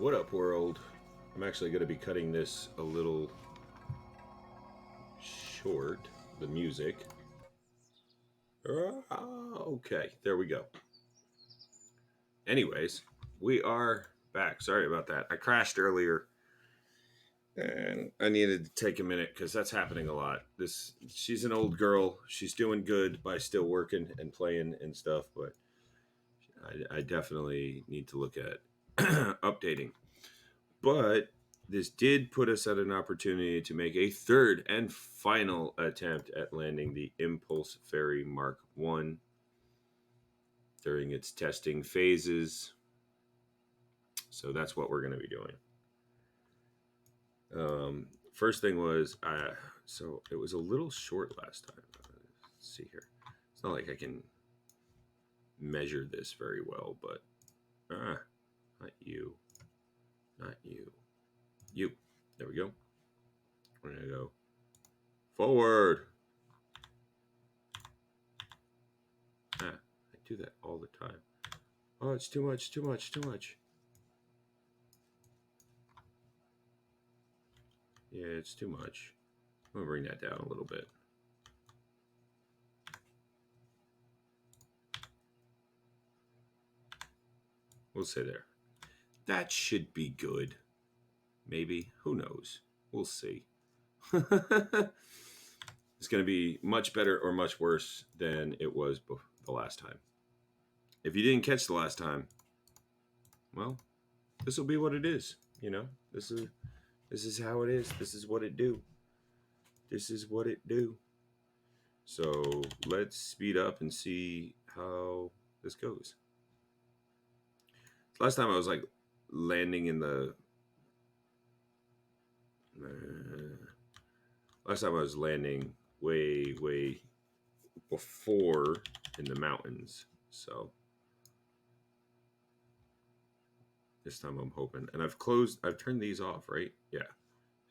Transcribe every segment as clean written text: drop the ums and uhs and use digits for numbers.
What up, world? I'm actually going to be cutting this a little short, the music. Okay, there we go. Anyways, we are back. Sorry about that. I crashed earlier and I needed to take a minute because that's happening a lot. She's an old girl. She's doing good by still working and playing and stuff, but I definitely need to look at updating. But this did put us at an opportunity to make a third and final attempt at landing the Impulse Ferry Mark 1 during its testing phases. So that's what we're going to be doing. First thing was, so it was a little short last time. Let's see here. It's not like I can measure this very well, but not you, not you, you. There we go. We're going to go forward. I do that all the time. Oh, it's too much, too much, too much. Yeah, it's too much. I'm going to bring that down a little bit. We'll say there. That should be good. Maybe. Who knows? We'll see. It's going to be much better or much worse than it was the last time. If you didn't catch the last time, well, this will be what it is. You know, this is how it is. This is what it do. This is what it do. So let's speed up and see how this goes. Last time I was like landing in the last time I was landing way before in the mountains. So this time I'm hoping, and I've turned these off, right? Yeah,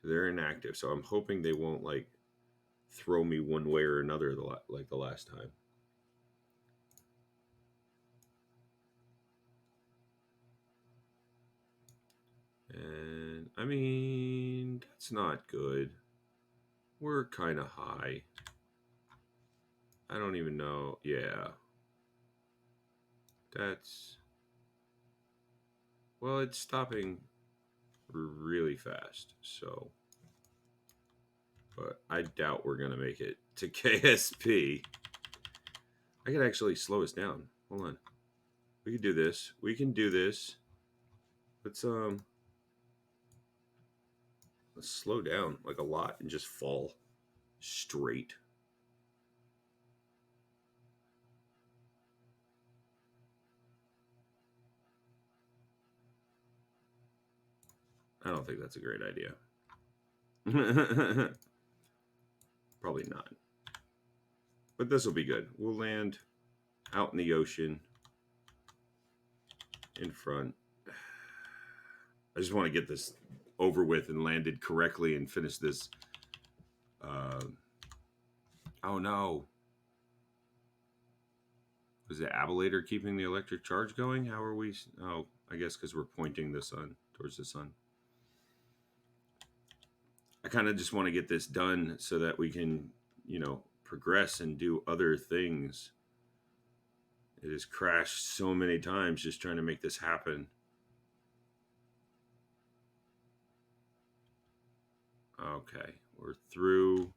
they're inactive. So I'm hoping they won't like throw me one way or another like the last time. And I mean, that's not good. We're kind of high. I don't even know. Yeah. That's... Well, it's stopping really fast, so... But I doubt we're going to make it to KSP. I could actually slow us down. Hold on. We can do this. We can do this. Let's slow down like a lot and just fall straight. I don't think that's a great idea. Probably not. But this will be good. We'll land out in the ocean in front. I just want to get this over with and landed correctly and finish this. Oh no. Was the ablator keeping the electric charge going? How are we? Oh, I guess because we're pointing the sun towards the sun. I kind of just want to get this done so that we can, you know, progress and do other things. It has crashed so many times just trying to make this happen. Okay, we're through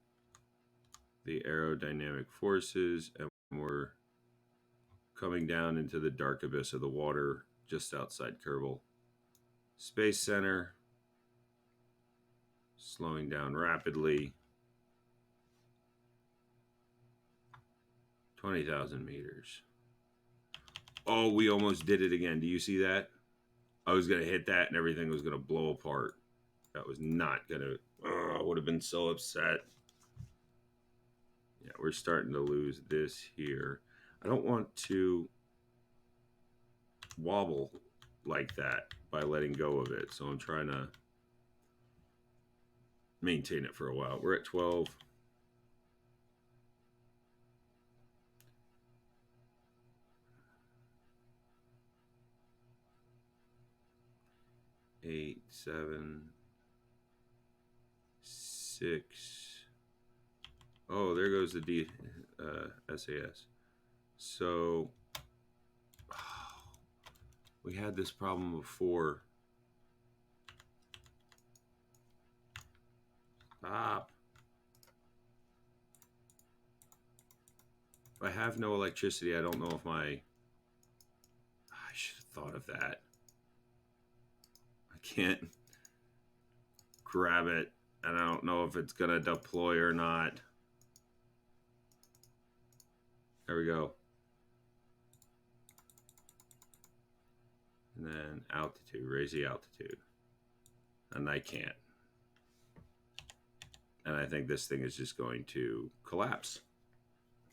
the aerodynamic forces and we're coming down into the dark abyss of the water just outside Kerbal Space Center. Slowing down rapidly. 20,000 meters. Oh, we almost did it again. Do you see that? I was going to hit that and everything was going to blow apart. That was not going to... I would have been so upset. Yeah, we're starting to lose this here. I don't want to wobble like that by letting go of it. So I'm trying to maintain it for a while. We're at 12. 7, 6. Oh, there goes the SAS. So we had this problem before. Stop. If I have no electricity, I don't know if I should have thought of that. I can't grab it, and I don't know if it's going to deploy or not. There we go. And then altitude, raise the altitude. And I can't. And I think this thing is just going to collapse,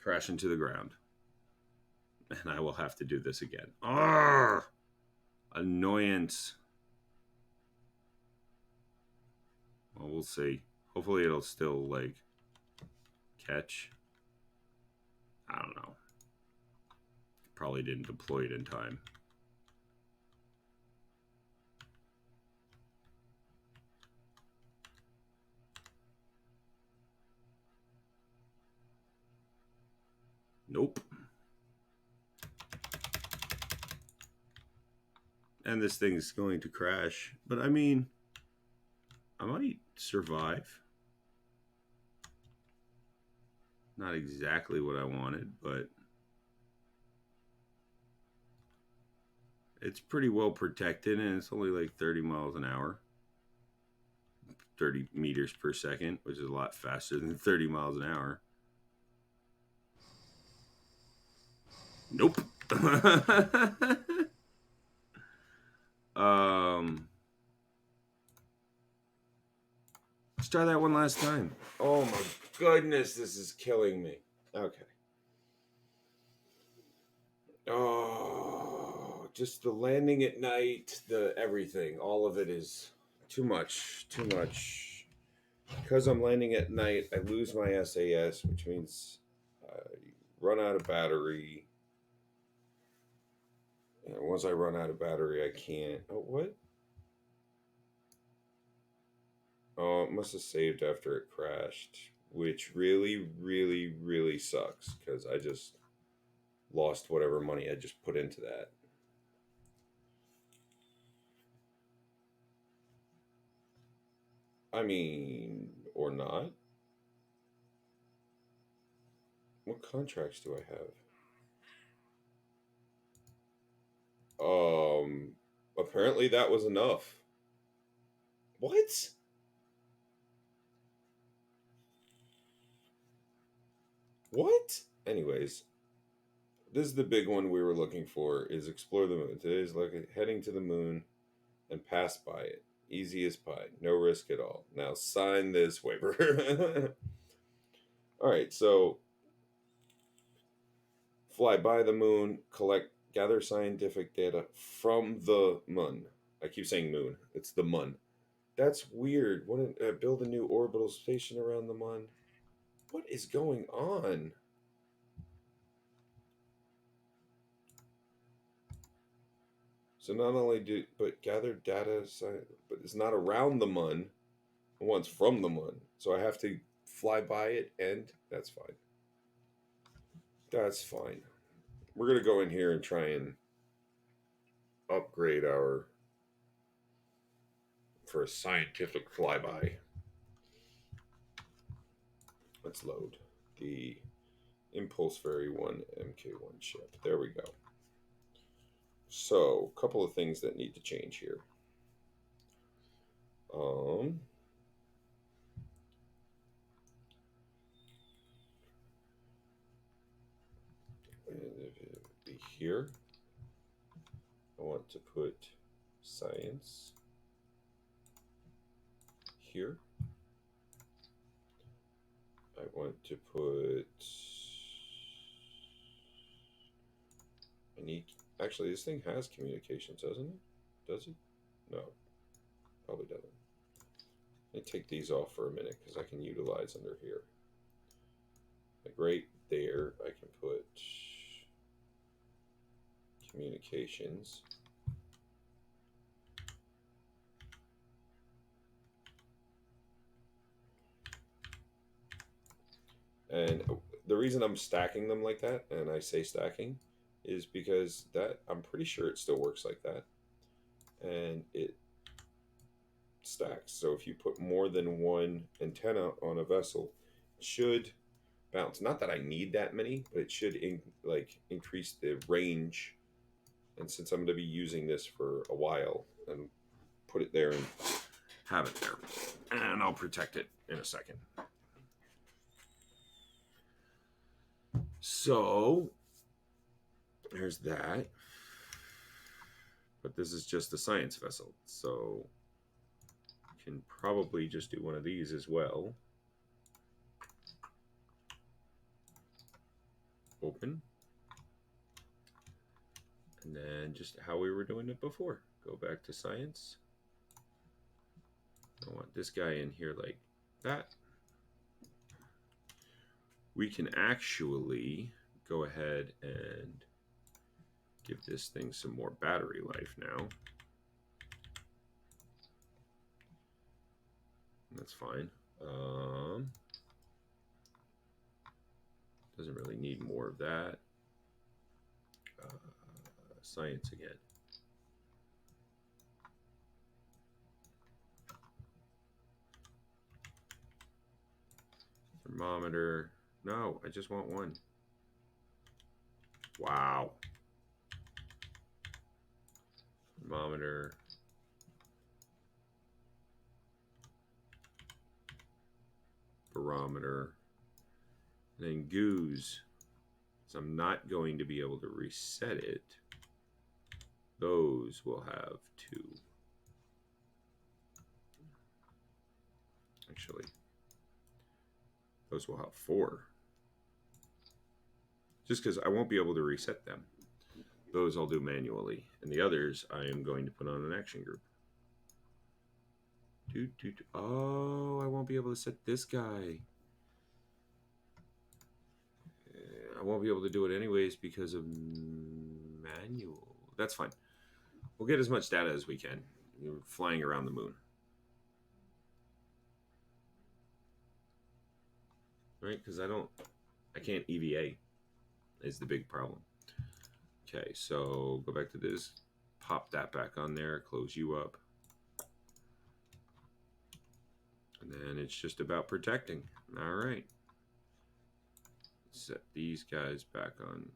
crash into the ground. And I will have to do this again. Arrgh! Annoyance. Well, we'll see. Hopefully it'll still, like, catch. I don't know. Probably didn't deploy it in time. Nope. And this thing's going to crash. But I mean, I might survive. Not exactly what I wanted, but it's pretty well protected, and it's only like 30 miles an hour. 30 meters per second, which is a lot faster than 30 miles an hour. Nope. Let's try that one last time. Oh my goodness, this is killing me. Okay. Oh, just the landing at night, the everything, all of it is too much, too much. Because I'm landing at night, I lose my SAS, which means I run out of battery. And once I run out of battery, I can't. Oh, what? Oh, it must have saved after it crashed, which really, really, really sucks because I just lost whatever money I just put into that. I mean, or not. What contracts do I have? Apparently that was enough. What? What? Anyways, this is the big one we were looking for, is explore the moon. Today's like heading to the moon and pass by it. Easy as pie. No risk at all. Now sign this waiver. All right, so fly by the moon, gather scientific data from the moon. I keep saying moon. It's the moon. That's weird. Build a new orbital station around the moon. What is going on? So not only but gather data, but it's not around the moon. It wants from the moon. So I have to fly by it, and that's fine. That's fine. We're gonna go in here and try and upgrade our for a scientific flyby. Let's load the Impulse Ferry 1 MK1 ship. There we go. So, a couple of things that need to change here. And it'll be here. I want to put science here. I want to put. Actually, this thing has communications, doesn't it? Does it? No, probably doesn't. Let me take these off for a minute because I can utilize under here. Like right there, I can put communications. And the reason I'm stacking them like that, and I say stacking, is because that I'm pretty sure it still works like that, and it stacks. So if you put more than one antenna on a vessel, it should bounce. Not that I need that many, but it should increase the range. And since I'm going to be using this for a while, and put it there and have it there, and I'll protect it in a second. So there's that. But this is just a science vessel, so you can probably just do one of these as well. Open. And then just how we were doing it before. Go back to science. I want this guy in here like that. We can actually go ahead and give this thing some more battery life now. That's fine. Doesn't really need more of that. Science again. Thermometer. No, I just want one. Wow. Thermometer. Barometer. And then goos. So I'm not going to be able to reset it. Those will have 2. Actually, those will have 4. Just because I won't be able to reset them. Those I'll do manually. And the others I am going to put on an action group. Oh, I won't be able to set this guy. I won't be able to do it anyways because of manual. That's fine. We'll get as much data as we can. We're flying around the moon. Right? Because I can't EVA is the big problem. Okay, so go back to this. Pop that back on there. Close you up. And then it's just about protecting. All right. Set these guys back on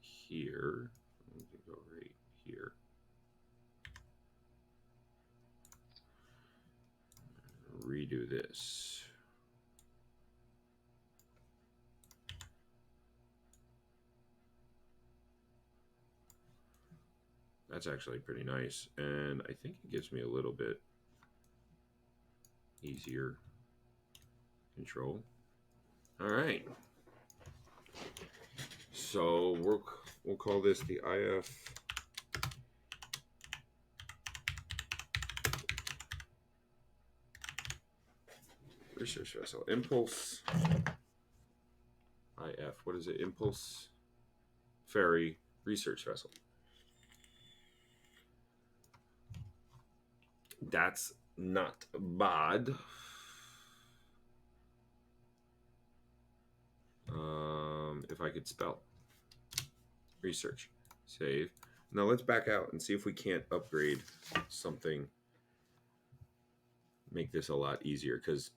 here. Let me go right here. Redo this. That's actually pretty nice. And I think it gives me a little bit easier control. All right. So we'll call this the IF research vessel. Impulse IF. What is it? Impulse Ferry research vessel. That's not bad. If I could spell. Research. Save. Now let's back out and see if we can't upgrade something. Make this a lot easier, because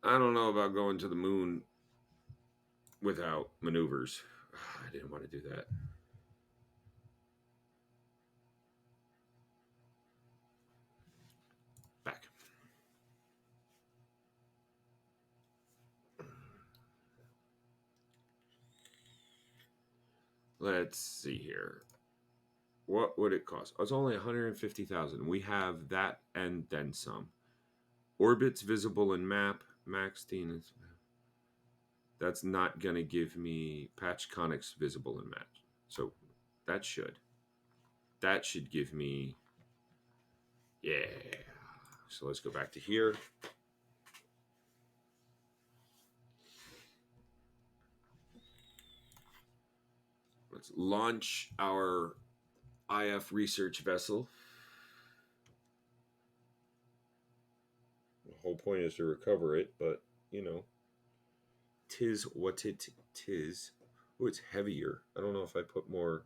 I don't know about going to the moon without maneuvers. I didn't want to do that. Back. Let's see here. What would it cost? Oh, it's only 150,000. We have that and then some. Orbits visible in map. Max Dean. That's not going to give me patch conics visible in map. So that should. That should give me. Yeah. So let's go back to here. Let's launch our IF research vessel. whole point is to recover it, but you know, tis what it tis. Oh, it's heavier. I don't know if I put more.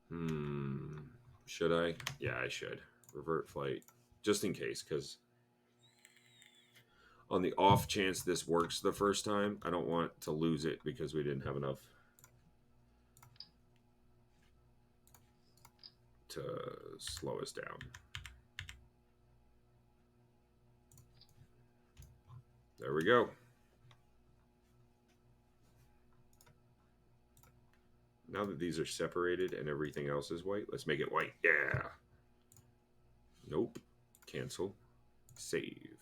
Hmm. Should I? Yeah, I should. Revert flight. Just in case, because on the off chance this works the first time, I don't want to lose it because we didn't have enough to slow us down. There we go. Now that these are separated and everything else is white, let's make it white. Yeah. Nope. Cancel. Save.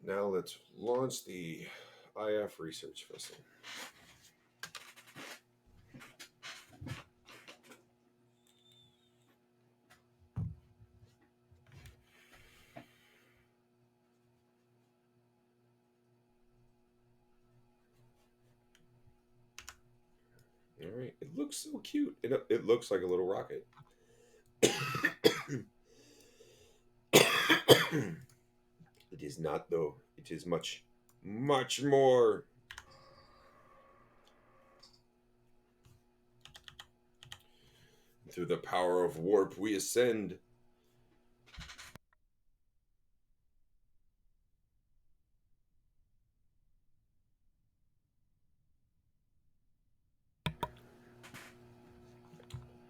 Now let's launch the IF research vessel. All right. It looks so cute. It looks like a little rocket. It is not, though. It is much, much more. Through the power of warp, we ascend.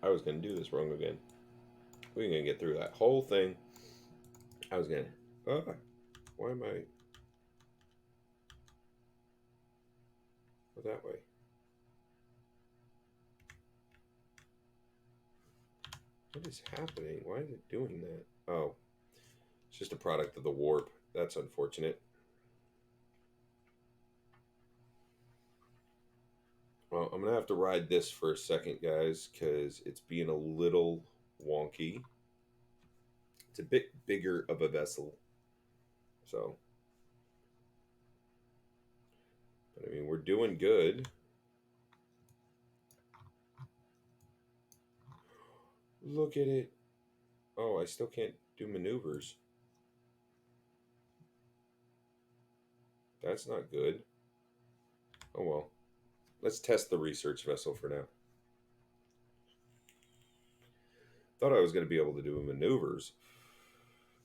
I was going to do this wrong again. We're going to get through that whole thing. I was going to. Why am I. Go that way. What is happening? Why is it doing that? Oh, it's just a product of the warp. That's unfortunate. Well, I'm going to have to ride this for a second, guys, because it's being a little wonky. It's a bit bigger of a vessel. So, but I mean, we're doing good. Look at it. Oh, I still can't do maneuvers. That's not good. Oh well. Let's test the research vessel for now. Thought I was going to be able to do maneuvers.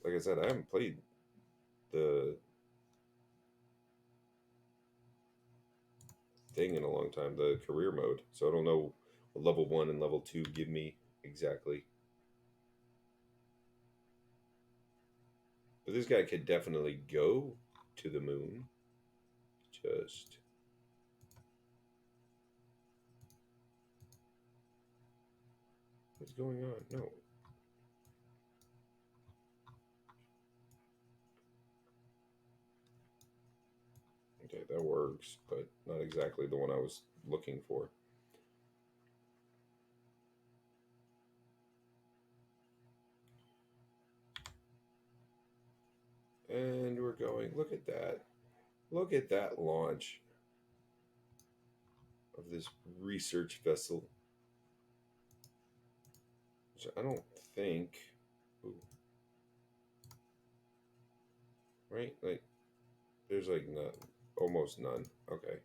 Like I said, I haven't played the thing in a long time, the career mode. So I don't know what level 1 and level 2 give me exactly. But this guy could definitely go to the moon. Just. What's going on? No. Okay, that works, but not exactly the one I was looking for. And we're going. Look at that. Look at that launch of this research vessel. Which I don't think. Ooh. Right? Like, there's like none. Almost none. Okay.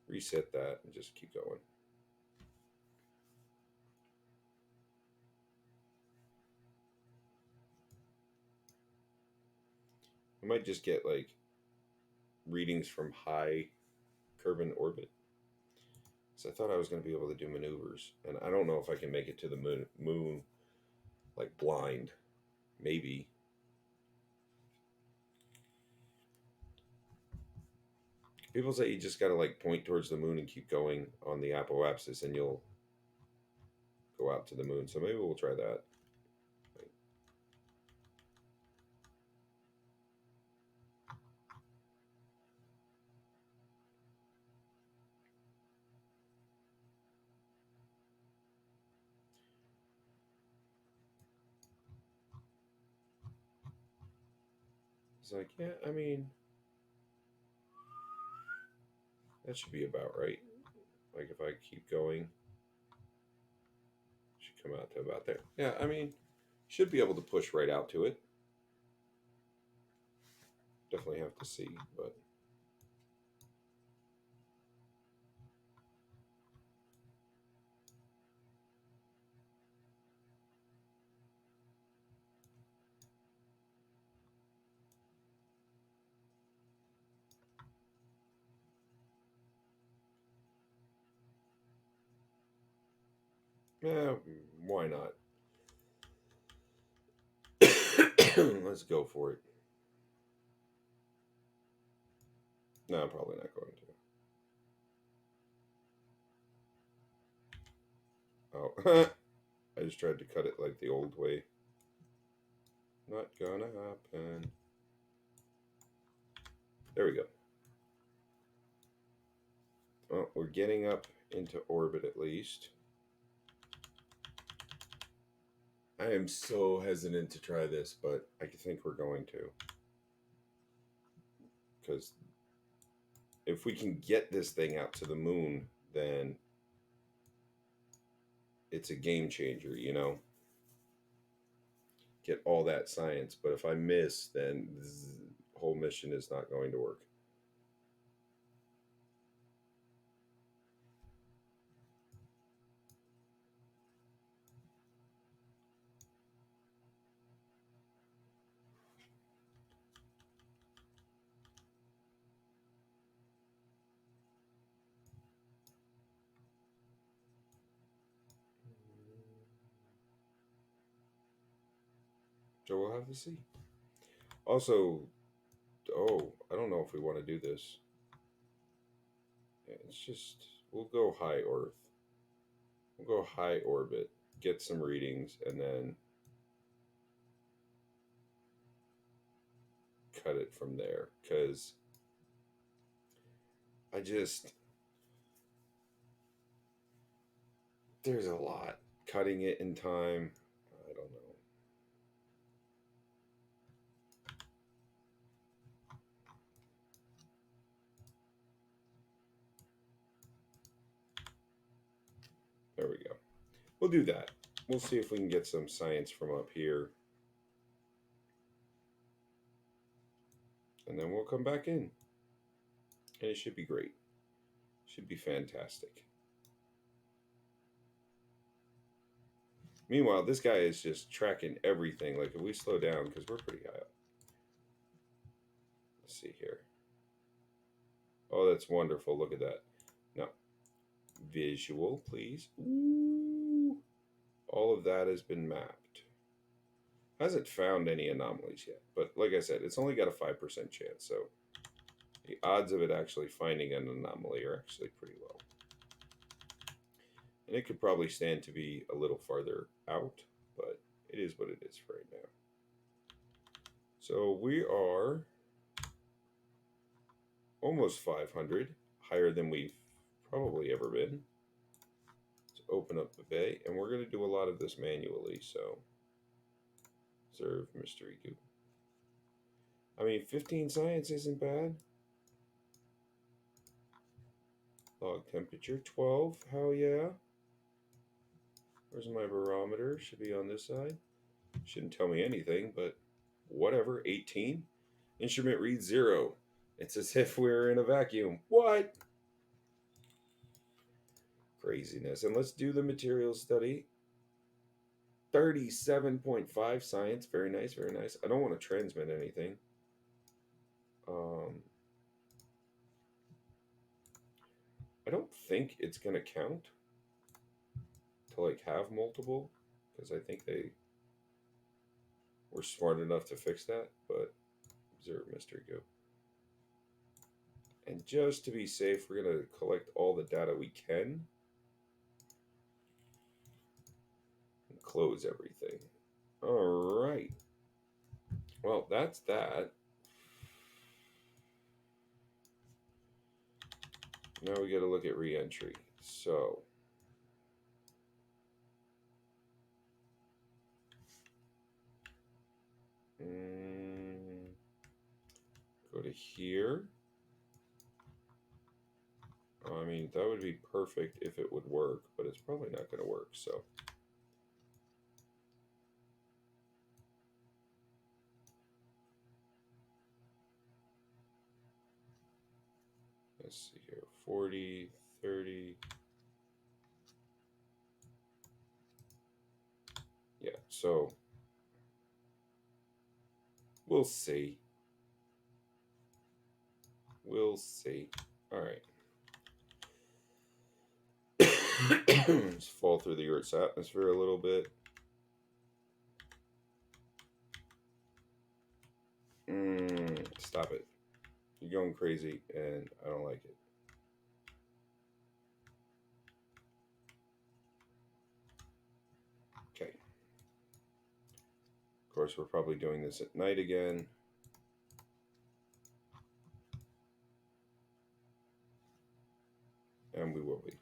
Reset that and just keep going. I might just get like readings from high Kerbin orbit. So I thought I was going to be able to do maneuvers, and I don't know if I can make it to the moon like blind. Maybe. People say you just got to like point towards the moon and keep going on the apoapsis, and you'll go out to the moon. So maybe we'll try that. It's like, yeah, I mean, that should be about right. Like if I keep going. Should come out to about there. Yeah, I mean, should be able to push right out to it. Definitely have to see, but yeah, why not? Let's go for it. No, I'm probably not going to. Oh, I just tried to cut it like the old way. Not gonna happen. There we go. Well, we're getting up into orbit at least. I am so hesitant to try this, but I think we're going to. Because if we can get this thing out to the moon, then it's a game changer, you know? Get all that science. But if I miss, then this whole mission is not going to work. So we'll have to see. Also, oh, I don't know if we want to do this. It's just, we'll go high Earth. We'll go high orbit, get some readings, and then cut it from there. Because I just, there's a lot. Cutting it in time, I don't know. There we go. We'll do that. We'll see if we can get some science from up here. And then we'll come back in. And it should be great. Should be fantastic. Meanwhile, this guy is just tracking everything. Like, if we slow down, because we're pretty high up. Let's see here. Oh, that's wonderful. Look at that. Now, visual, please. Ooh. All of that has been mapped. Hasn't found any anomalies yet. But like I said, it's only got a 5% chance. So the odds of it actually finding an anomaly are actually pretty low. And it could probably stand to be a little farther out, but it is what it is for right now. So we are almost 500, higher than we've probably ever been. Let's open up the bay, and we're going to do a lot of this manually, so observe mystery goo. I mean, 15 science isn't bad. Log temperature 12, hell yeah. Where's my barometer? Should be on this side. Shouldn't tell me anything, but whatever. 18. Instrument reads 0. It's as if we're in a vacuum. What? Craziness. And let's do the material study. 37.5 science. Very nice, very nice. I don't want to transmit anything. I don't think it's going to count to like have multiple, because I think they were smart enough to fix that, but observe mystery go. And just to be safe, we're going to collect all the data we can and close everything. All right. Well, that's that. Now we got to look at re-entry. So go to here. I mean, that would be perfect if it would work, but it's probably not going to work, so. Let's see here, 40, 30. Yeah, so we'll see. We'll see. All right. Just fall through the Earth's atmosphere a little bit. Stop it. You're going crazy, and I don't like it. Okay. Of course, we're probably doing this at night again. And we will be.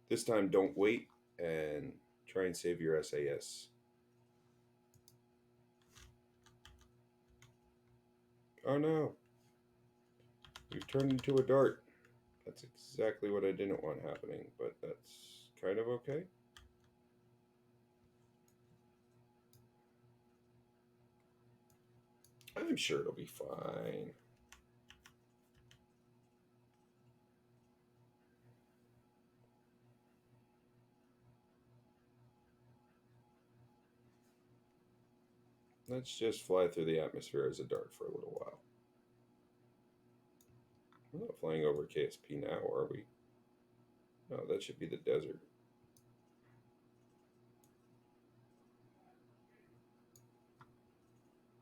This time, don't wait and try and save your SAS. Oh no. We've turned into a dart. That's exactly what I didn't want happening, but that's kind of okay. I'm sure it'll be fine. Let's just fly through the atmosphere as a dart for a little while. We're not flying over KSP now, are we? No, that should be the desert.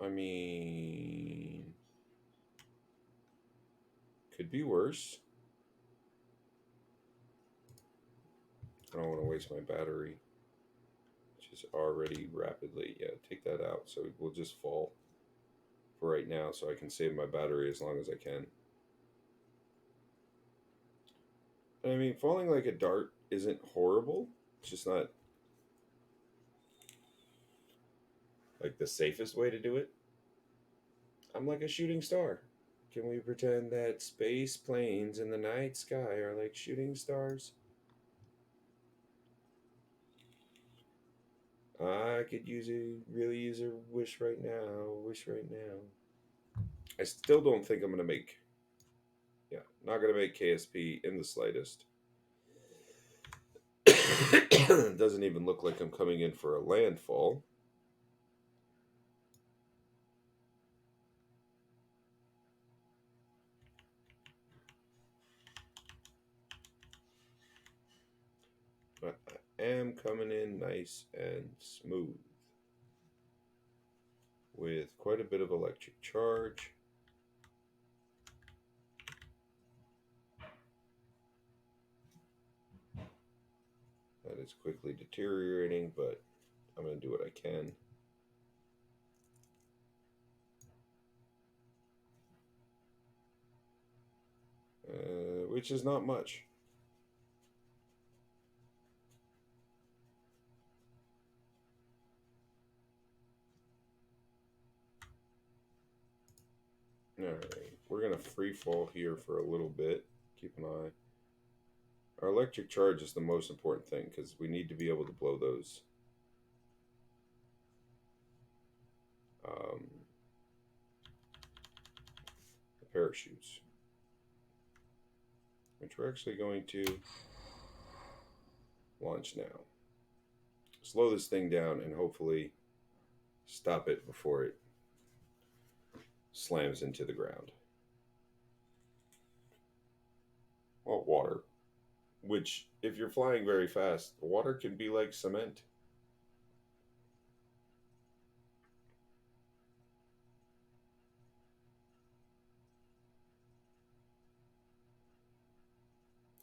I mean, could be worse. I don't want to waste my battery, which is already rapidly. Yeah, take that out. So we'll just fall for right now so I can save my battery as long as I can. I mean, falling like a dart isn't horrible. It's just not like the safest way to do it. I'm like a shooting star. Can we pretend that space planes in the night sky are like shooting stars? I could really use a wish right now. Wish right now. I still don't think I'm gonna make. Yeah, not gonna make KSP in the slightest. Doesn't even look like I'm coming in for a landfall. But I am coming in nice and smooth with quite a bit of electric charge. That is quickly deteriorating, but I'm going to do what I can. Which is not much. Alright, we're going to free fall here for a little bit. Keep an eye. Our electric charge is the most important thing because we need to be able to blow those the parachutes. Which we're actually going to launch now. Slow this thing down and hopefully stop it before it slams into the ground. Well, water. Which, if you're flying very fast, the water can be like cement.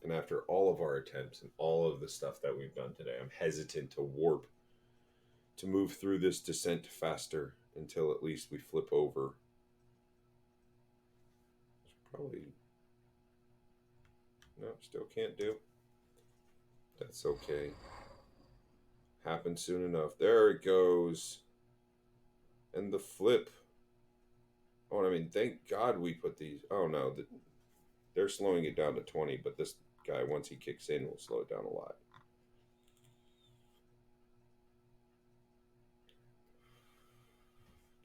And after all of our attempts and all of the stuff that we've done today, I'm hesitant to warp to move through this descent faster until at least we flip over. Probably. No, still can't do. That's okay. Happens soon enough. There it goes. And the flip. Oh, I mean, thank God we put these. Oh no, they're slowing it down to 20, but this guy, once he kicks in, will slow it down a lot.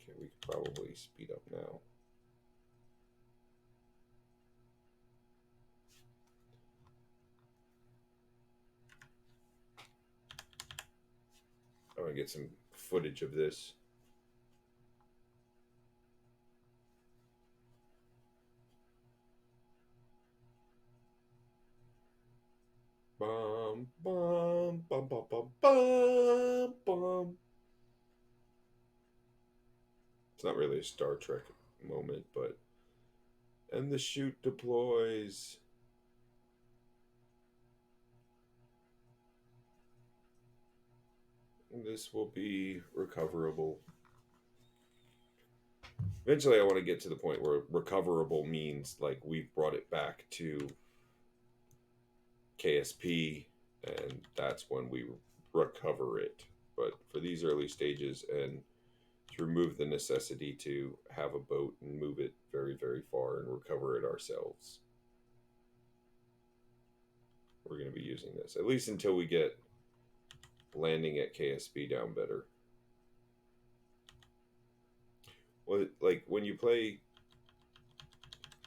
Okay, we could probably speed up now. I'm gonna get some footage of this. Bum bum bum bum bum bum bum. It's not really a Star Trek moment, but and the chute deploys. This will be recoverable. Eventually, I want to get to the point where recoverable means like we've brought it back to KSP, and that's when we recover it. But for these early stages, and to remove the necessity to have a boat and move it very, very far and recover it ourselves, we're going to be using this at least until we get landing at KSP down better. Well, like when you play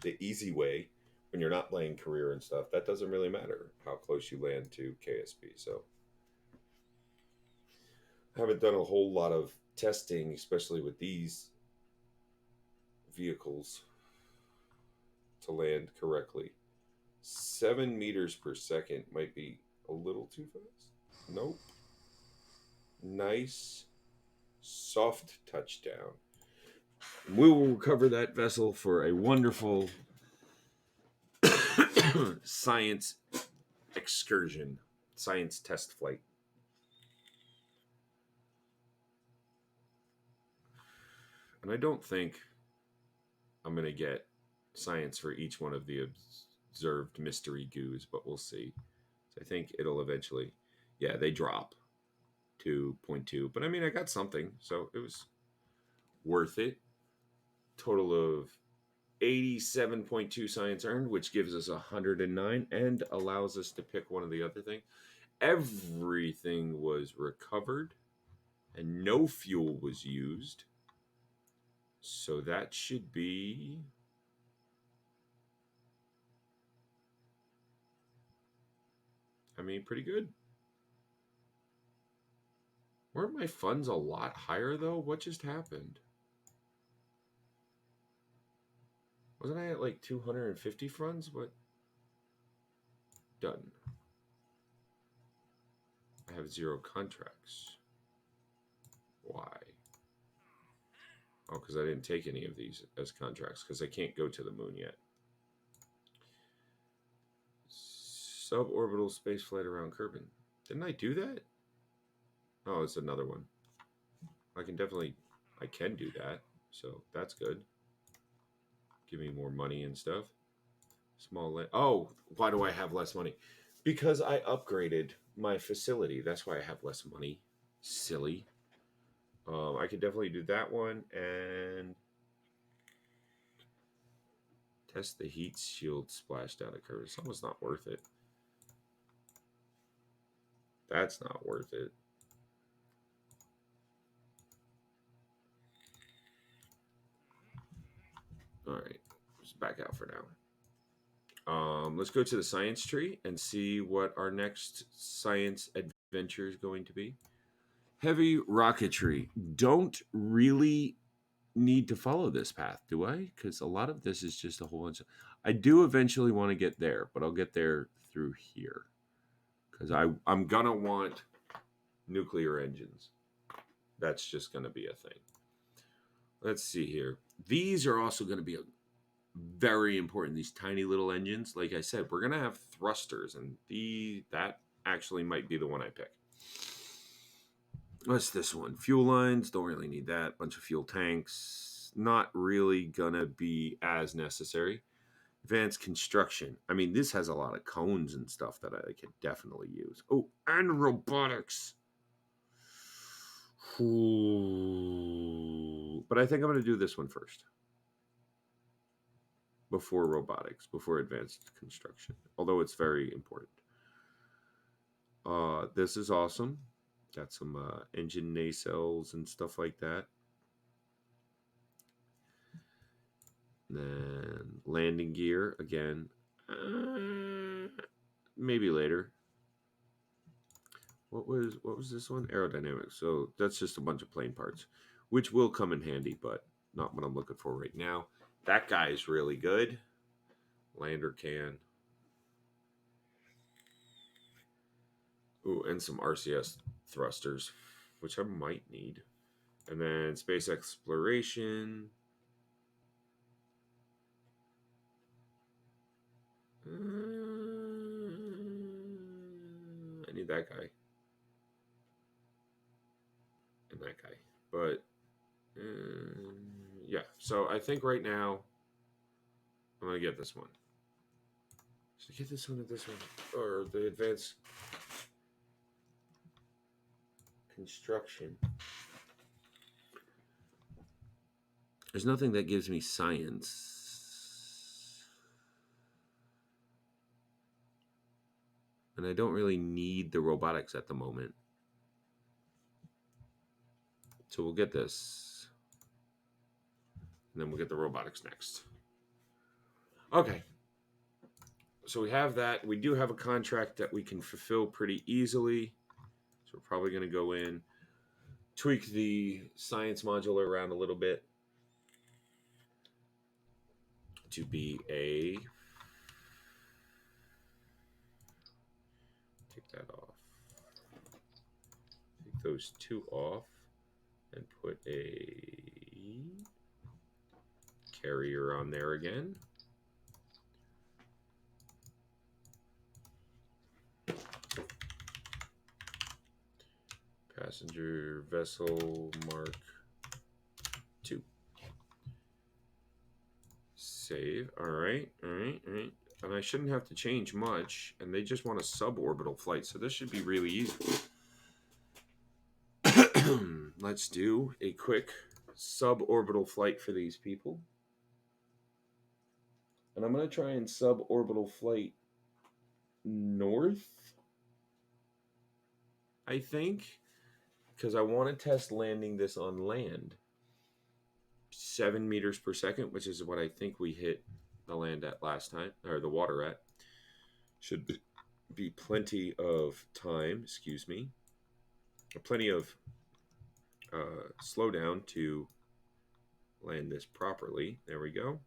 the easy way, when you're not playing career and stuff, that doesn't really matter how close you land to KSP. So I haven't done a whole lot of testing, especially with these vehicles, to land correctly. 7 meters per second might be a little too fast. Nope. Nice, soft touchdown. We will recover that vessel for a wonderful science excursion, science test flight. And I don't think I'm going to get science for each one of the observed mystery goos, but we'll see. So I think it'll eventually, yeah, they drop to 0.2. But I mean, I got something, so it was worth it. Total of 87.2 science earned, which gives us 109 and allows us to pick one of the other things. Everything was recovered and no fuel was used. So that should be, I mean, pretty good. Weren't my funds a lot higher though? What just happened? Wasn't I at like 250 funds? What? Done. I have 0 contracts. Why? Oh, because I didn't take any of these as contracts because I can't go to the moon yet. Suborbital space flight around Kerbin. Didn't I do that? Oh, it's another one. I can do that. So that's good. Give me more money and stuff. Oh, why do I have less money? Because I upgraded my facility. That's why I have less money. Silly. I could definitely do that one and test the heat shield splashdown occurs. It's almost not worth it. That's not worth it. All right, just back out for now. Let's go to the science tree and see what our next science adventure is going to be. Heavy rocketry. Don't really need to follow this path, do I? Because a lot of this is just a whole bunch of. I do eventually want to get there, but I'll get there through here because I'm gonna want nuclear engines. That's just gonna be a thing. Let's see here. These are also going to be very important. These tiny little engines. Like I said, we're gonna have thrusters, and that actually might be the one I pick. What's this one? Fuel lines, don't really need that. Bunch of fuel tanks, not really gonna be as necessary. Advanced construction. I mean, this has a lot of cones and stuff that I could definitely use. Oh, and robotics. Ooh. But I think I'm gonna do this one first. before robotics, before advanced construction, although it's very important. This is awesome. Got some engine nacelles and stuff like that. Then landing gear again. Maybe later. What was this one? Aerodynamics. So that's just a bunch of plane parts, which will come in handy, but not what I'm looking for right now. That guy is really good. Lander can. Ooh, and some RCS thrusters, which I might need. And then space exploration. I need that guy. And that guy. But, yeah. So I think right now, I'm going to get this one. Should I get this one or this one? Or the advanced construction? There's nothing that gives me science. And I don't really need the robotics at the moment. So we'll get this. And then we'll get the robotics next. Okay. So we have that. We do have a contract that we can fulfill pretty easily. So we're probably going to go in, tweak the science module around a little bit to be a... Take that off. Take those two off and put a carrier on there again. Passenger vessel Mark II. Save. All right. And I shouldn't have to change much. And they just want a suborbital flight. So this should be really easy. Let's do a quick suborbital flight for these people. And I'm going to try and suborbital flight north, I think, because I want to test landing this on land. 7 meters per second, which is what I think we hit the land at last time, or the water at. Should be plenty of time, excuse me, plenty of slowdown to land this properly. There we go.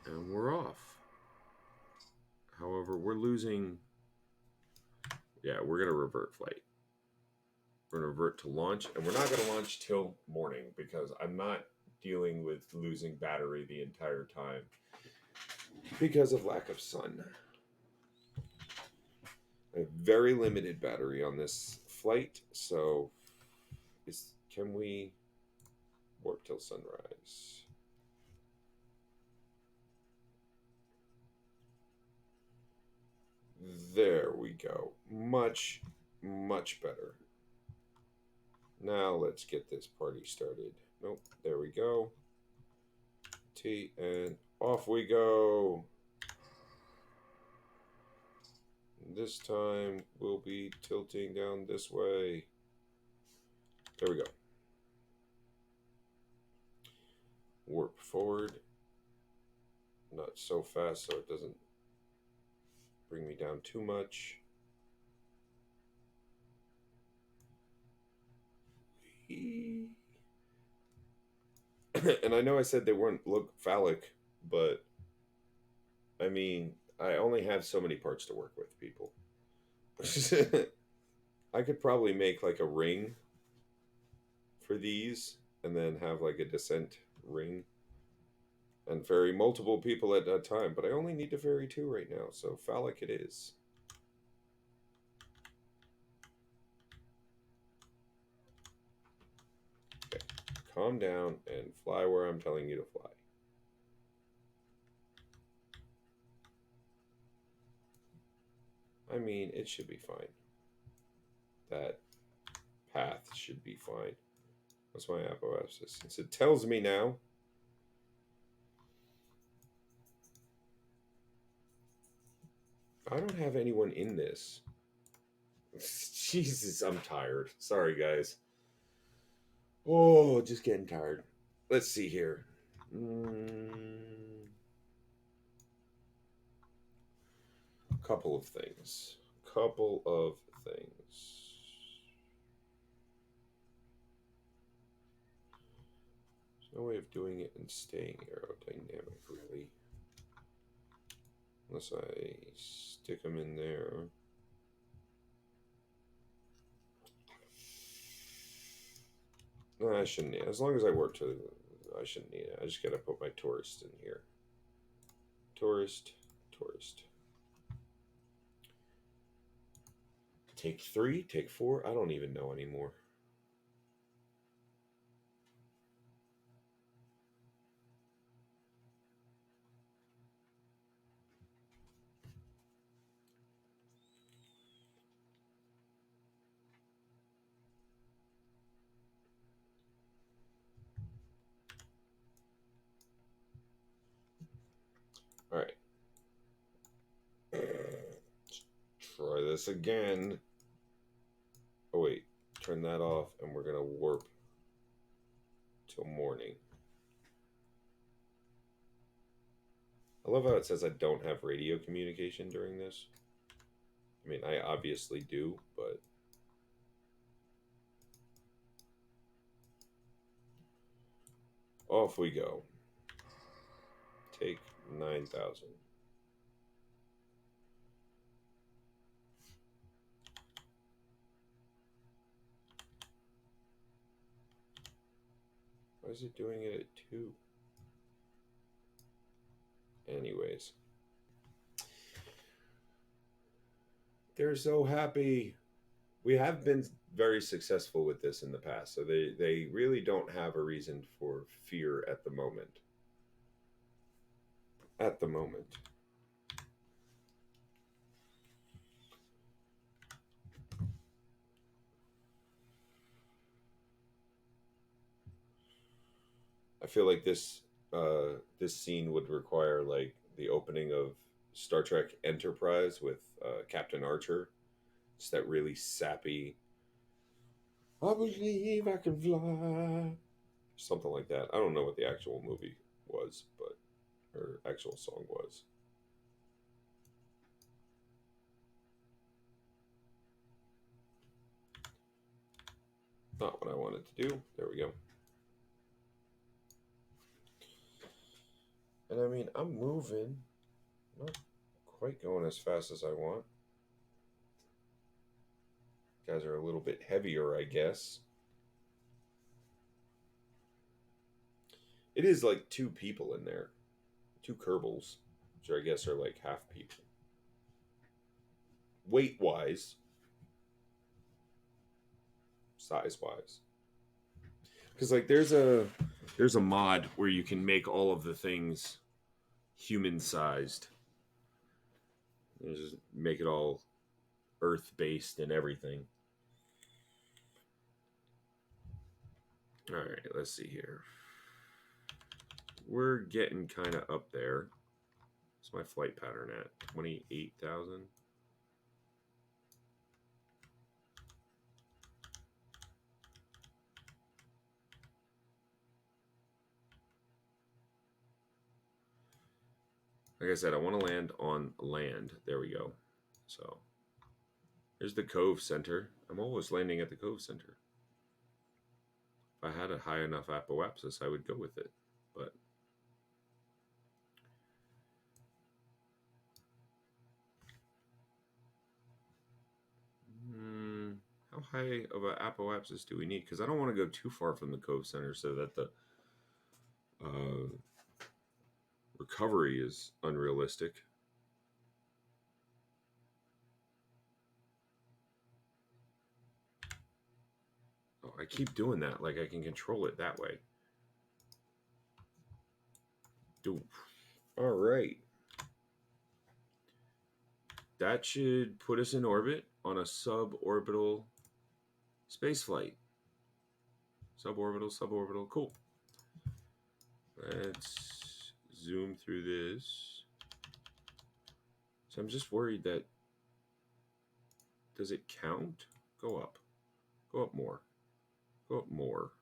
And we're off. However, we're losing. Yeah, we're going to revert flight. We're going to revert to launch, and we're not going to launch till morning because I'm not dealing with losing battery the entire time because of lack of sun. I have very limited battery on this flight, so can we warp till sunrise? There we go. Much, much better. Now let's get this party started. Nope, there we go. T, and off we go. This time we'll be tilting down this way. There we go. Warp forward. Not so fast so it doesn't bring me down too much. And I know I said they wouldn't look phallic, but I mean, I only have so many parts to work with, people. I could probably make like a ring for these and then have like a descent ring and ferry multiple people at a time, but I only need to ferry 2 right now, so phallic it is. Okay. Calm down and fly where I'm telling you to fly. I mean, it should be fine. That path should be fine. What's my apoapsis? Since it tells me now. I don't have anyone in this. Jesus, I'm tired. Sorry, guys. Oh, just getting tired. Let's see here. Couple of things. Couple of things. There's no way of doing it and staying aerodynamic, really. Unless I stick them in there. No, I shouldn't need it. As long as I work to, I shouldn't need it. I just gotta put my tourist in here. Tourist, tourist. Take 3, take 4. I don't even know anymore. All right. Try this again. Oh, wait. Turn that off, and we're going to warp till morning. I love how it says I don't have radio communication during this. I mean, I obviously do, but... Off we go. Take 9,000. Why is it doing it at 2? Anyways. They're so happy. We have been very successful with this in the past, so they really don't have a reason for fear at the moment. At the moment. I feel like this scene would require like the opening of Star Trek Enterprise with Captain Archer. It's that really sappy. I believe I can fly. Something like that. I don't know what the actual movie was, but or actual song was. Not what I wanted to do. There we go. And I mean, I'm moving. Not quite going as fast as I want. Guys are a little bit heavier, I guess. It is like 2 people in there. 2 Kerbals, which I guess are like half people. Weight wise, size wise. Because like there's a mod where you can make all of the things human sized. And just make it all earth based and everything. All right, let's see here. We're getting kind of up there. What's my flight pattern at? 28,000. Like I said, I want to land on land. There we go. So there's the Cove Center. I'm always landing at the Cove Center. If I had a high enough apoapsis, I would go with it. But how high of an apoapsis do we need? Because I don't want to go too far from the Cove Center so that the recovery is unrealistic. Oh, I keep doing that. Like I can control it that way. Oof. All right. That should put us in orbit on a suborbital space flight. Suborbital, suborbital. Cool. Let's zoom through this. So I'm just worried that, does it count? Go up. Go up more. Go up more.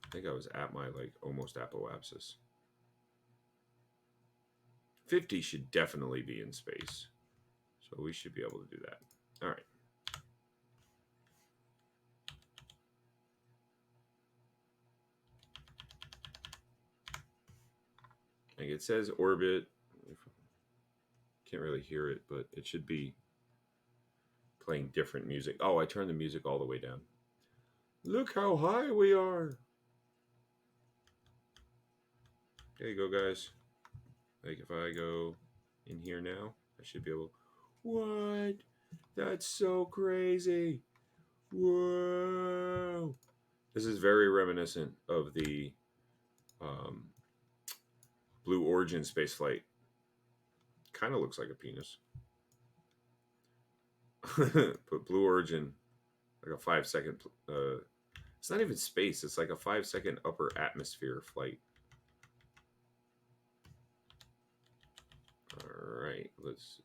I think I was at my almost apoapsis. 50 should definitely be in space. So we should be able to do that. All right. Like it says orbit. Can't really hear it, but it should be playing different music. Oh, I turned the music all the way down. Look how high we are. There you go, guys. Like if I go in here now, I should be able. What? That's so crazy. Whoa. This is very reminiscent of the Blue Origin spaceflight. Kind of looks like a penis. But Blue Origin, like a 5-second. It's not even space. It's like a 5-second upper atmosphere flight. All right, let's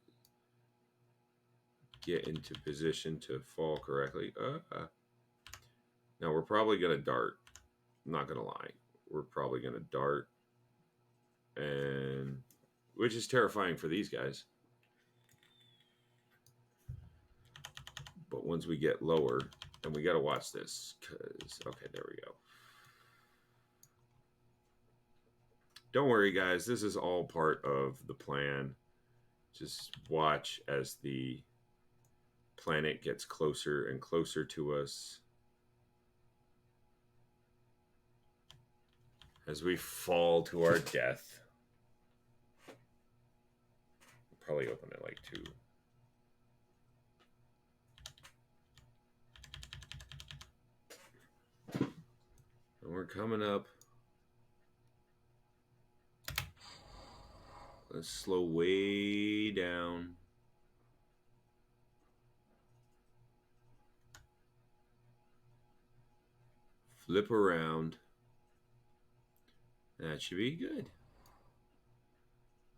get into position to fall correctly. Now we're probably gonna dart. I'm not gonna lie. We're probably gonna dart, and which is terrifying for these guys. But once we get lower, and we got to watch this, because, okay, there we go. Don't worry, guys. This is all part of the plan. Just watch as the planet gets closer and closer to us. As we fall to our death. We'll probably open it like 2. And we're coming up. Let's slow way down. Flip around. That should be good.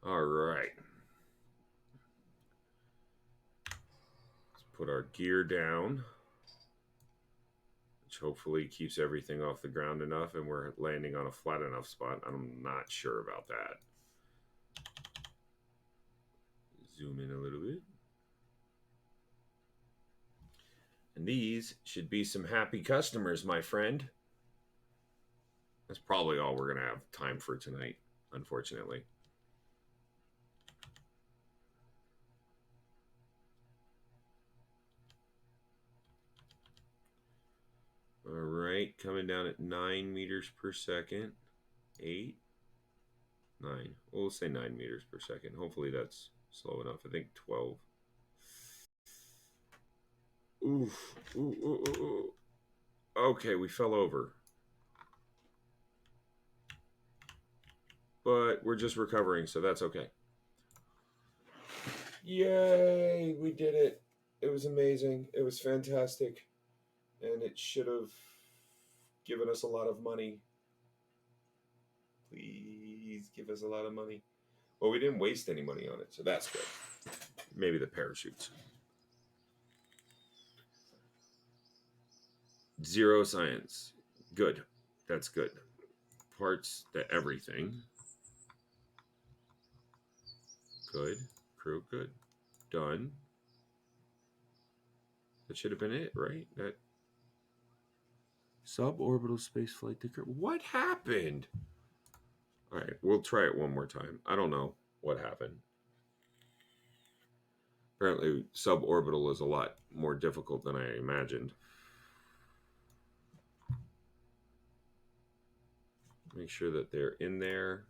All right. Let's put our gear down, which hopefully keeps everything off the ground enough, and we're landing on a flat enough spot. I'm not sure about that. Zoom in a little bit. And these should be some happy customers, my friend. That's probably all we're going to have time for tonight, unfortunately. All right, coming down at 9 meters per second. 8, 9. We'll say 9 meters per second. Hopefully that's slow enough. I think 12. Oof. Ooh. Okay, we fell over. But we're just recovering, so that's okay. Yay, we did it. It was amazing. It was fantastic. And it should have given us a lot of money. Please give us a lot of money. Well, we didn't waste any money on it, so that's good. Maybe the parachutes. 0 science. Good. That's good. Parts to everything. Good. Crew, good. Done. That should have been it, right? That suborbital spaceflight ticker. What happened? All right, we'll try it one more time. I don't know what happened. Apparently, suborbital is a lot more difficult than I imagined. Make sure that they're in there.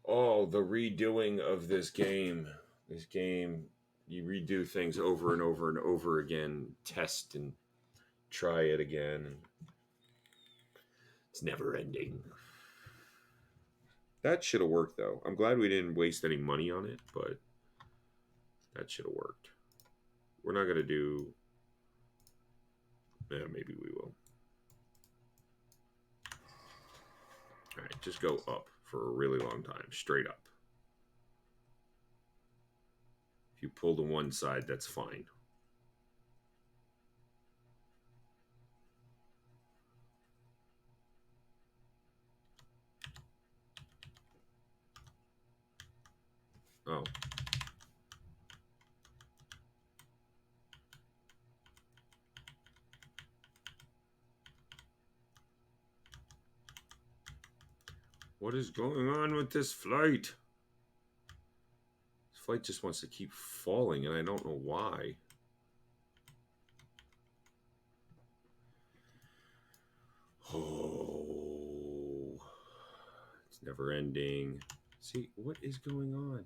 Oh, the redoing of this game. This game, you redo things over and over and over again, test and try it again. It's never ending. That should have worked, though. I'm glad we didn't waste any money on it, but that should have worked. We're not going to do... Yeah, maybe we will. All right, just go up for a really long time, straight up. If you pull to one side, that's fine. Oh. What is going on with this flight? This flight just wants to keep falling, and I don't know why. Oh. It's never ending. See, what is going on?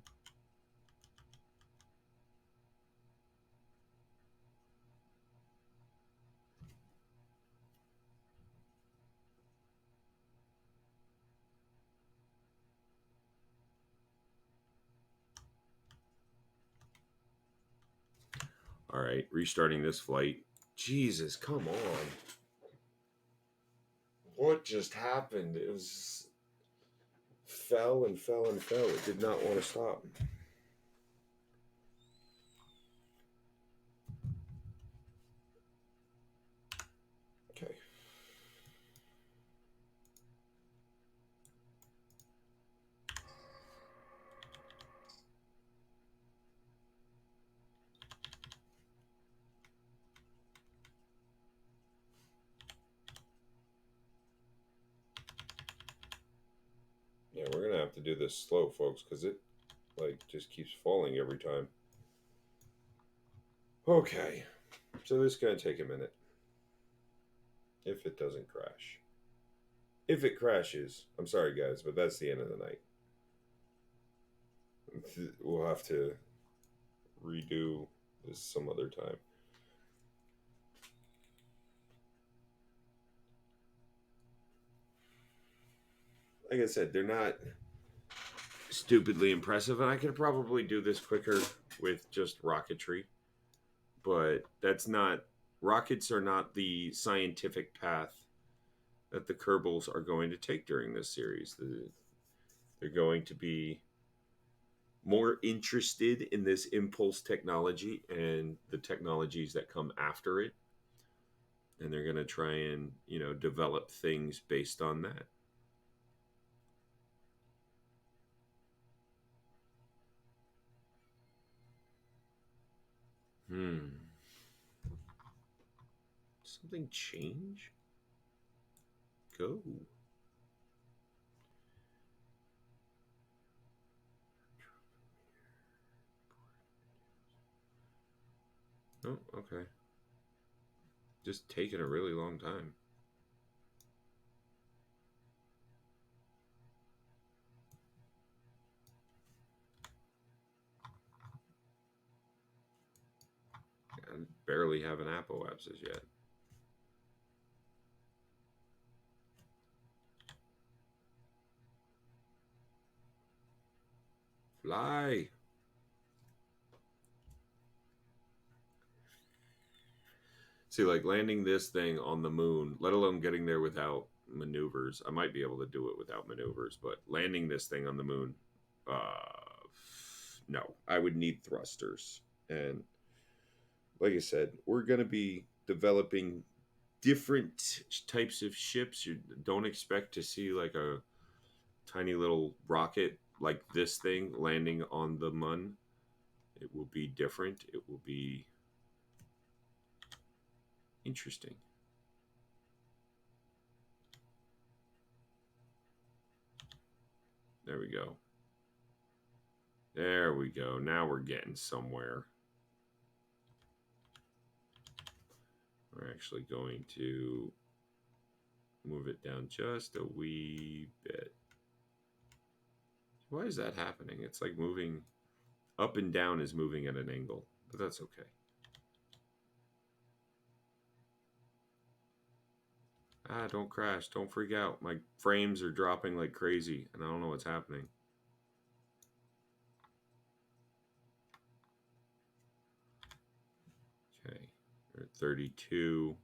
All right, restarting this flight. Jesus, come on. What just happened? It was fell and fell and fell. It did not want to stop. Okay. Yeah, we're gonna have to do this slow, folks, because it like just keeps falling every time. Okay, so this is gonna take a minute. If it doesn't crash. If it crashes, I'm sorry guys, but that's the end of the night. We'll have to redo this some other time. Like I said, they're not stupidly impressive, and I could probably do this quicker with just rocketry, but that's not... Rockets are not the scientific path that the Kerbals are going to take during this series. They're going to be more interested in this impulse technology and the technologies that come after it, and they're going to try and develop things based on that. Something change? Go. Oh, okay. Just taking a really long time. I barely have an apoapsis yet. Fly. See, like landing this thing on the moon, let alone getting there without maneuvers. I might be able to do it without maneuvers, but landing this thing on the moon, no, I would need thrusters. And like I said, we're going to be developing different types of ships. You don't expect to see like a tiny little rocket like this thing landing on the Mun. It will be different. It will be interesting. There we go. There we go. Now we're getting somewhere. We're actually going to move it down just a wee bit. Why is that happening? It's like moving up and down is moving at an angle, but that's okay. Ah, don't crash. Don't freak out. My frames are dropping like crazy, and I don't know what's happening. Okay. We're at 32,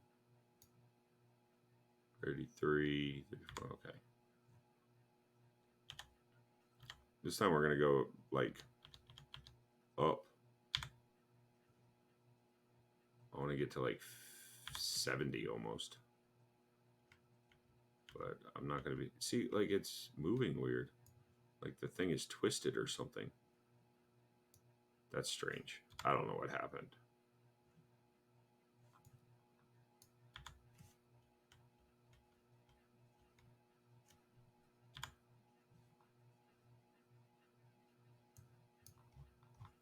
33, 34. Okay. This time we're going to go, like, up. I want to get to, like, 70 almost. But I'm not going to be... See, like, it's moving weird. Like, the thing is twisted or something. That's strange. I don't know what happened.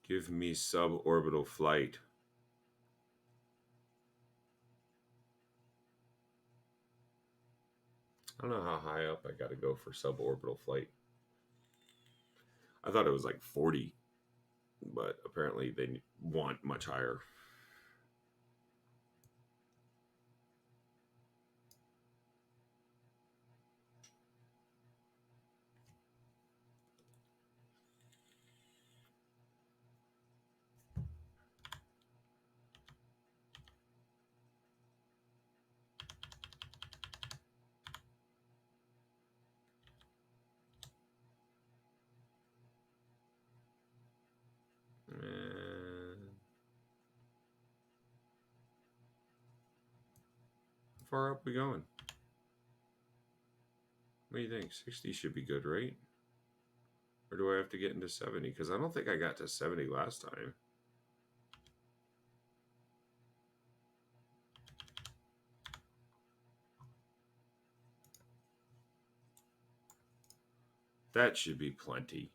Give me suborbital flight. I don't know how high up I got to go for suborbital flight. I thought it was like 40, but apparently they want much higher. And how far up we going? What do you think? 60 should be good, right? Or do I have to get into 70? Because I don't think I got to 70 last time. That should be plenty.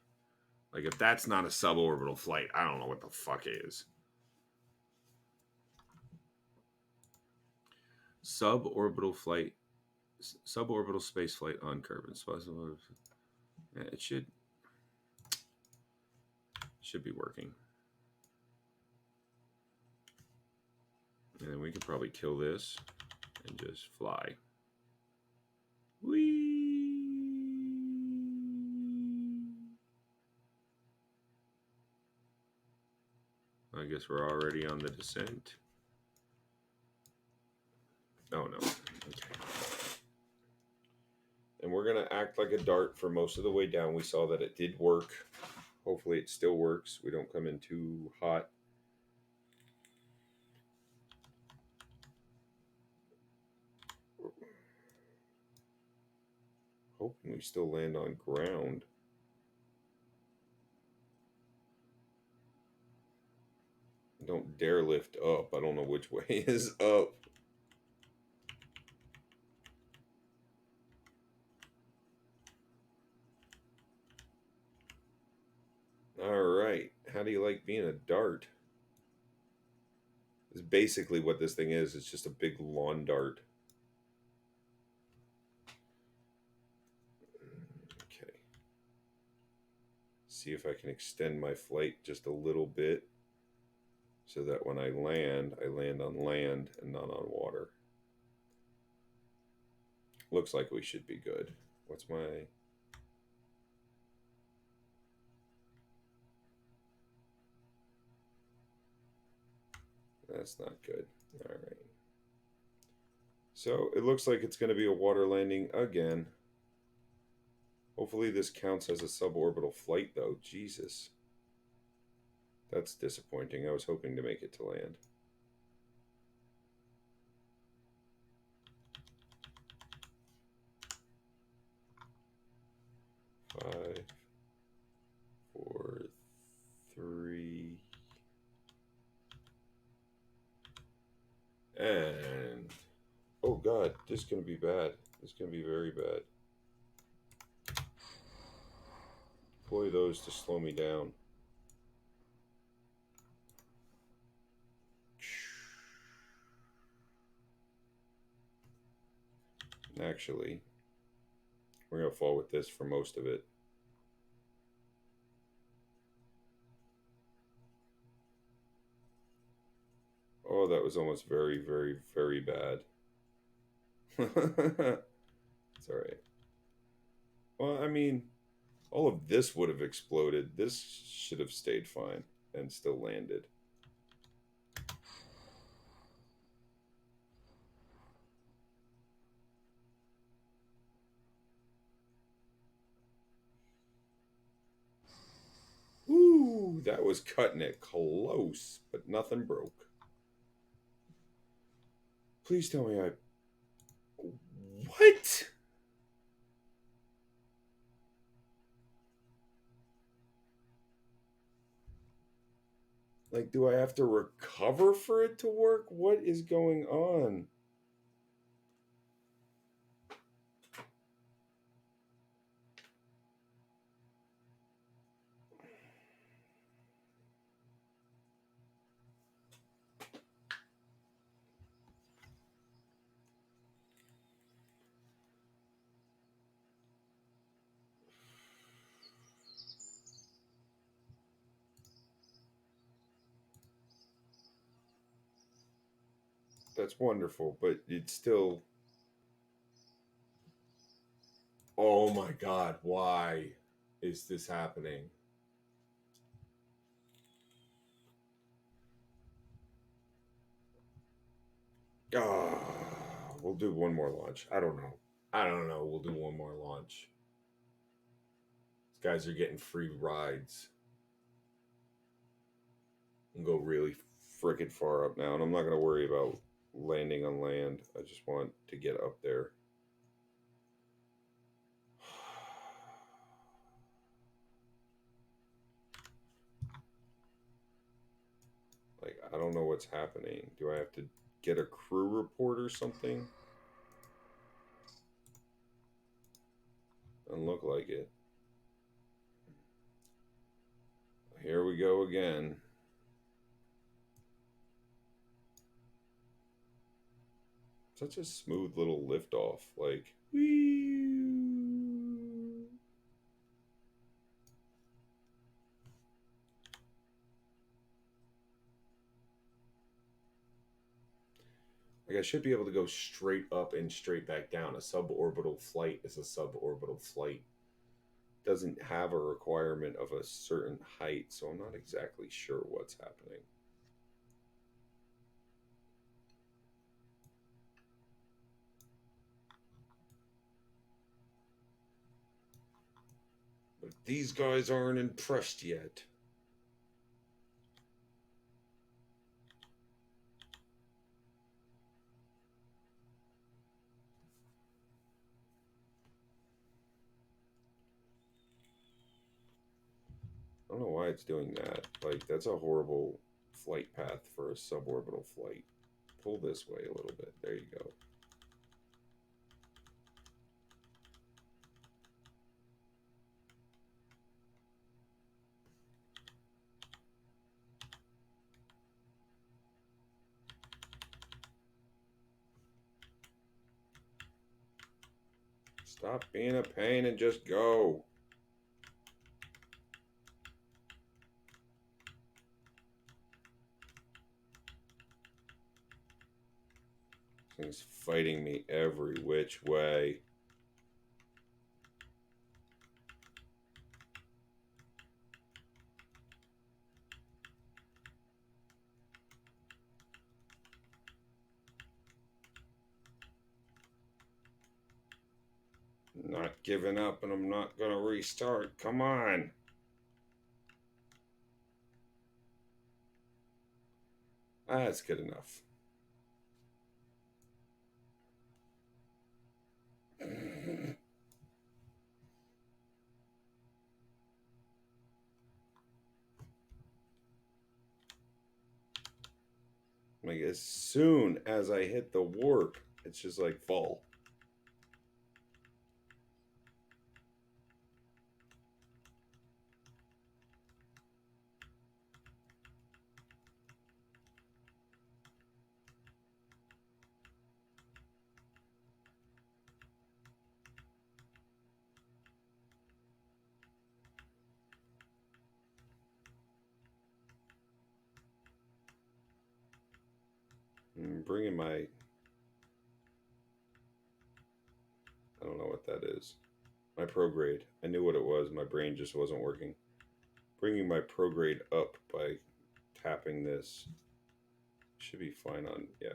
Like, if that's not a suborbital flight, I don't know what the fuck is. Suborbital flight, suborbital space flight on Kerbin. Yeah, it should be working. And then we could probably kill this and just fly. Whee! I guess we're already on the descent. Oh no. Okay. And we're going to act like a dart for most of the way down. We saw that it did work. Hopefully it still works. We don't come in too hot. Hoping we still land on ground. Don't dare lift up. I don't know which way is up. All right. How do you like being a dart? Is basically what this thing is. It's just a big lawn dart. Okay. See if I can extend my flight just a little bit so that when I land on land and not on water. Looks like we should be good. What's my... That's not good. All right. So it looks like it's going to be a water landing again. Hopefully this counts as a suborbital flight, though. Jesus. That's disappointing. I was hoping to make it to land. Five, four, three, and oh god, this is gonna be bad. This is gonna be very bad. Deploy those to slow me down. Actually, we're gonna fall with this for most of it. Oh, that was almost very, very, very bad. It's all right. Well, I mean, all of this would have exploded. This should have stayed fine and still landed. Ooh, that was cutting it close, but nothing broke. Please tell me I. What? Like, do I have to recover for it to work? What is going on? That's wonderful, but it's still. Oh my god, why is this happening? We'll do one more launch. I don't know. I don't know. We'll do one more launch. These guys are getting free rides and go really freaking far up now. And I'm not going to worry about landing on land. I just want to get up there. Like, I don't know what's happening. Do I have to get a crew report or something? Doesn't look like it. Here we go again. Such a smooth little liftoff. Like, whee. Like, I should be able to go straight up and straight back down. A suborbital flight is a suborbital flight. Doesn't have a requirement of a certain height, so I'm not exactly sure what's happening. But these guys aren't impressed yet. I don't know why it's doing that. Like, that's a horrible flight path for a suborbital flight. Pull this way a little bit. There you go. Stop being a pain and just go. This thing's fighting me every which way. Not giving up, and I'm not going to restart. Come on. That's good enough. Like, as soon as I hit the warp, it's just like fall. I'm bringing my I don't know what that is. My prograde. I knew what it was. My brain just wasn't working. Bringing my prograde up by tapping this should be fine on, yeah.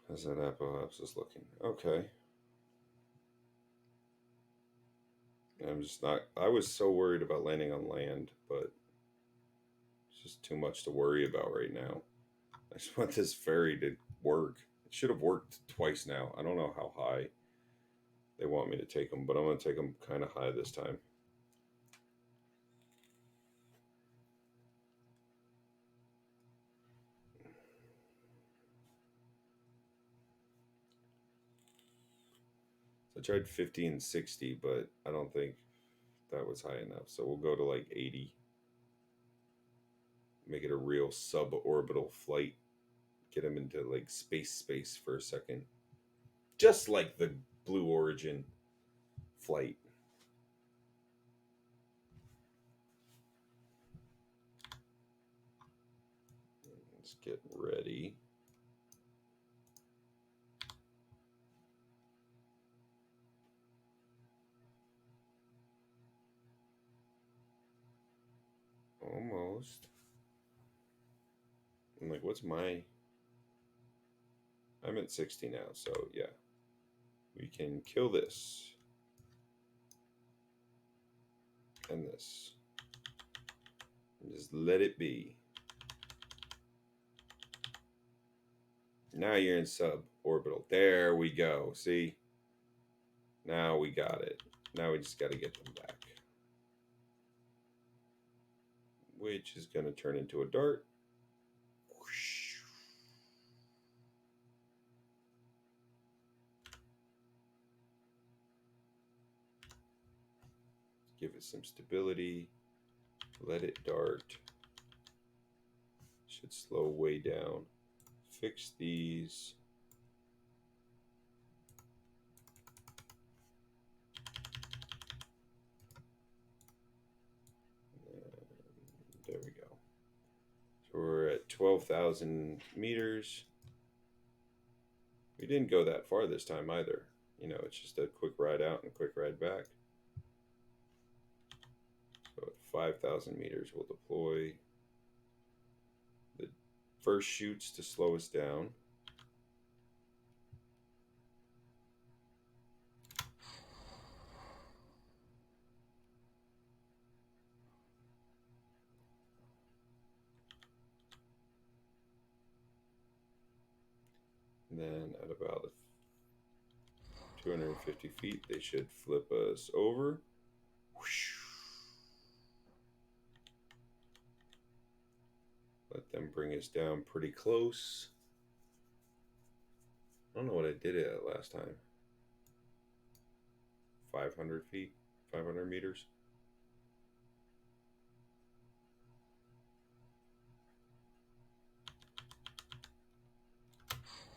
How's that apoapsis looking? Okay. I'm just not. I was so worried about landing on land, but it's just too much to worry about right now. I just want this ferry to work. It should have worked twice now. I don't know how high they want me to take them, but I'm going to take them kind of high this time. So I tried 50 and 60, but I don't think that was high enough. So we'll go to like 80. Make it a real suborbital flight. Get them into like space for a second. Just like the Blue Origin flight. Let's get ready. Almost. I'm like, what's my... I'm at 60 now, so yeah. We can kill this. And this. And just let it be. Now you're in suborbital. There we go. See? Now we got it. Now we just got to get them back. Which is going to turn into a dart. Give it some stability. Let it dart. Should slow way down. Fix these. There we go. So we're at 12,000 meters. We didn't go that far this time either. You know, it's just a quick ride out and a quick ride back. So at 5,000 meters, we'll deploy the first chutes to slow us down. And then at about 250 feet, they should flip us over. Let them bring us down pretty close. I don't know what I did it at last time. 500 feet, 500 meters.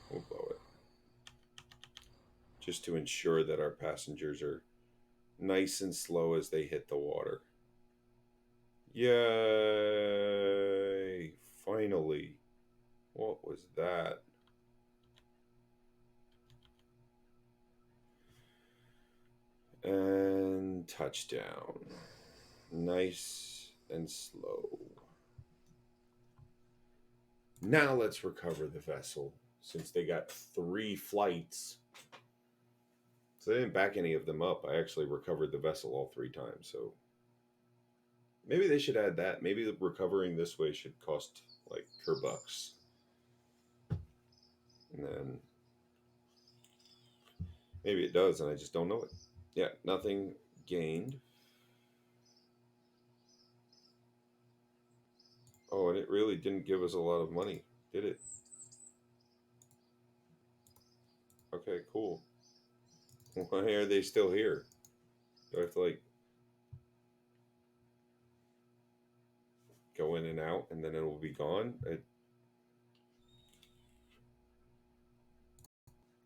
We'll blow it. Just to ensure that our passengers are nice and slow as they hit the water. Yay! Finally. What was that? And touchdown. Nice and slow. Now let's recover the vessel, since they got 3 flights. So they didn't back any of them up. I actually recovered the vessel all 3 times, so maybe they should add that. Maybe the recovering this way should cost like $2. And then maybe it does, and I just don't know it. Yeah, nothing gained. Oh, and it really didn't give us a lot of money, did it? Okay, cool. Why are they still here? Do I have to, like... go in and out, and then it'll be gone.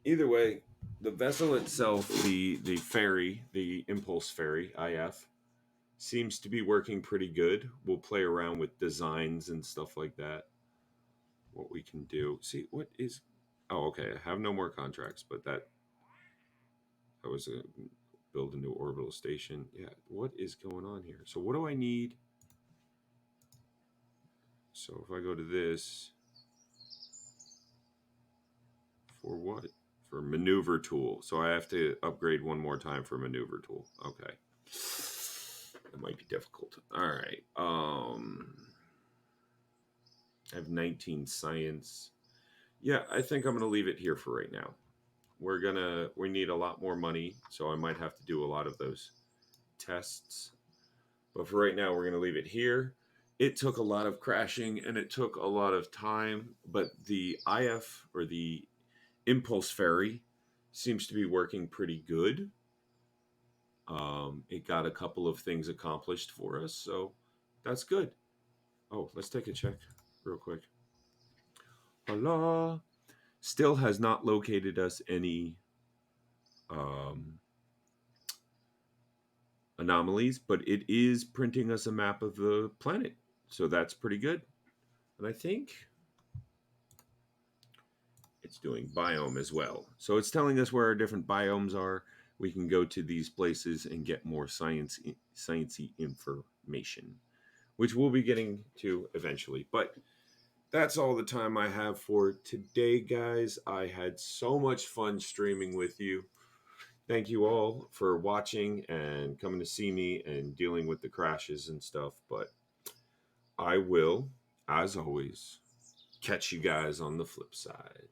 Either way, the vessel itself, the ferry, the Impulse Ferry (IF), seems to be working pretty good. We'll play around with designs and stuff like that. What we can do. See what is. Oh, okay. I have no more contracts, but that was a build a new orbital station. Yeah. What is going on here? So what do I need? So if I go to this, for what? For maneuver tool. So I have to upgrade one more time for maneuver tool. Okay. It might be difficult. All right. I have 19 science. Yeah, I think I'm gonna leave it here for right now. We need a lot more money, so I might have to do a lot of those tests. But for right now, we're gonna leave it here. It took a lot of crashing and it took a lot of time, but the IF, or the Impulse Ferry, seems to be working pretty good. It got a couple of things accomplished for us, so that's good. Oh, let's take a check real quick. Allah still has not located us any um, anomalies, but it is printing us a map of the planet, so that's pretty good. And I think it's doing biome as well, so it's telling us where our different biomes are. We can go to these places and get more sciencey information, which we'll be getting to eventually. But that's all the time I have for today, guys. I had so much fun streaming with you. Thank you all for watching and coming to see me and dealing with the crashes and stuff. But I will, as always, catch you guys on the flip side.